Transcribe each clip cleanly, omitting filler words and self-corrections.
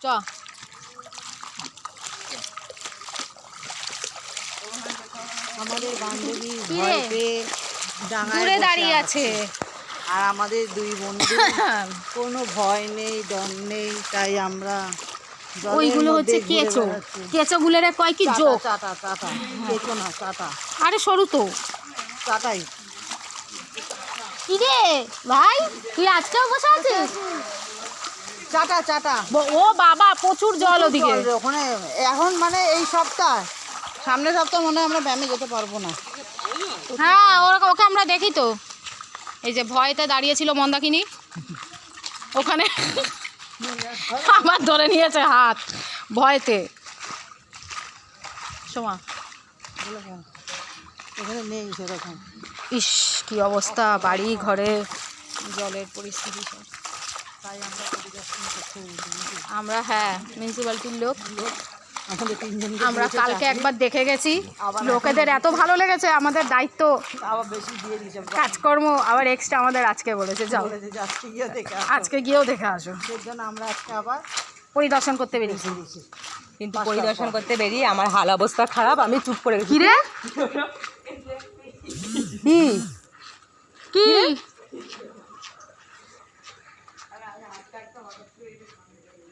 চ আমাদের বান্ধবী ভয়তে দূরে দাঁড়িয়ে আছে আর আমাদের দুই বন্ধু কোনো ভয় নেই ডর নেই, তাই আমরা ওইগুলো হচ্ছে কেঁচো, কেঁচোগুলোর কয় কি যোগ। চাটা চাটা কেঁচো না চাটা, আরে সরু তো চাটাই। কি রে ভাই, তুই আজকেও বসে আছিস? চাটা চাটা। ও বাবা, প্রচুর জল ওদিকে ওখানে এখন, মানে এই সপ্তাহ, সামনের সপ্তাহ মনে হয় আমরা ব্যায়ামে যেতে পারবো না। হ্যাঁ ওকে আমরা দেখি তো, এই যে ভয়তে দাঁড়িয়েছিল মন্দাকিনী ওখানে আমার ধরে নিয়েছে হাত ভয়তে। সোমা এখানে নেই সেরকম। ইস কি অবস্থা, বাড়ি ঘরে জলের পরিস্থিতি সব। তাই আমরা পরিদর্শন করতে আমরা হ্যাঁ মিউনিসিপ্যালিটির লোক, আমাদের তিনজন আমরা কালকে একবার দেখে গেছি, লোকেদের এত ভালো লেগেছে, আমাদের দায়িত্ব আবার বেশি দিয়ে দিয়েছে কাজকর্ম আবার এক্সট্রা আমাদের আজকে বলেছে যাও আজকে গিয়েও দেখে আসো। সেই জন্য আমরা আজকে আবার পরিদর্শন করতে বেরিয়েছি, কিন্তু পরিদর্শন করতে বেরিয়ে আমার হাল অবস্থা খারাপ, আমি চুপ করে গেছি। কি রে কি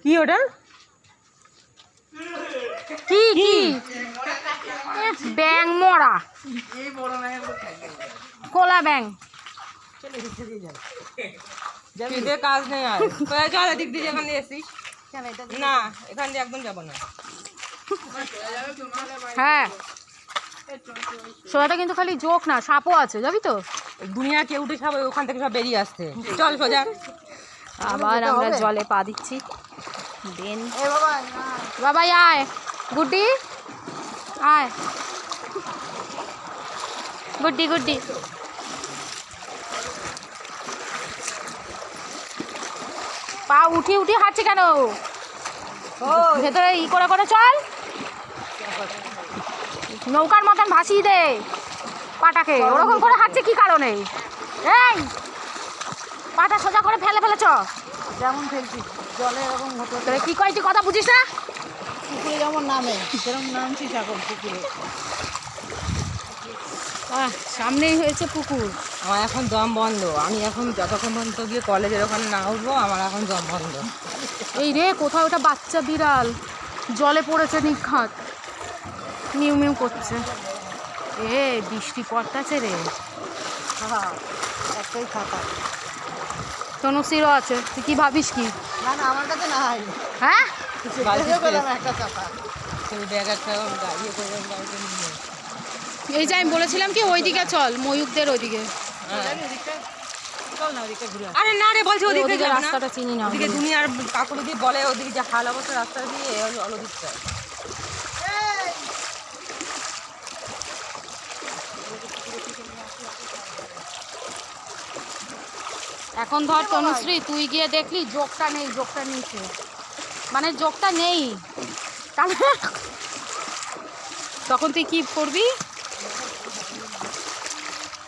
কি ওটা কি কি ব্যাং মরা, কোলা ব্যাং। কাজ নেই আর চল এদিক দিয়ে যেখান দিয়ে এসিস। না এখান দিয়ে একদম যাবো না। হ্যাঁ সোজাটা কিন্তু খালি জোক না, সাপও আছে যাবি তো। দুনিয়া কেউ উঠে সব ওখান থেকে সব বেরিয়ে আসছে। চল সোজা। আবার আমরা জলে পা দিচ্ছি। দেন বাবা আয়, গুড্ডি আয়, গুড্ডি গুড্ডি। পা উঠি উঠি হাঁটছে কেন? ভেতরে করে করে চল, নৌকার মতন ভাসিয়ে দে পাটাকে। ওরকম করে হাঁটছে কি কারণে? এই পাটা সোজা করে ফেলে ফেলেছ, যেমন ফেলছি জলে এরকম হতে তোরে কি কয় তুই কথা বুঝিস না? পুকুরে যেমন নামে সেরকম নামছিস এখন পুকুরে। সামনেই হয়েছে পুকুর। আমার এখন দম বন্ধ, আমি এখন যতক্ষণ পর্যন্ত গিয়ে কলেজের ওখানে না উঠবো আমার এখন দম বন্ধ। এই রে কোথাও ওটা বাচ্চা বিড়াল জলে পড়েছে নিখাত, মিউ মিউ করছে। এ বৃষ্টি পড়তেছে রে। হ্যাঁ একটাই খাতা। তনুশ্রীরও আছে, তুই কি ভাবিস কি? না না আমার কাছে নাই। হ্যাঁ একটা চাপা ব্যাগ একটা গাড়ি করে গাড়িতে নিয়ে। এই যে আমি বলেছিলাম কি ওইদিকে চল, ময়ূকদের ওইদিকে। আরে না রে বলছি ওদিকে রাস্তাটা চিনি না, ওদিকে দুনিয়ার কাকুর দিয়ে বলে ওদিকে যে হাল অবস্থা রাস্তা দিয়ে অলদিকটা। এখন ধর তনুশ্রী তুই গিয়ে দেখলি জোকটা নেই, জোকটা নিচে মানে জোকটা নেই, তাহলে তখন তুই কি করবি?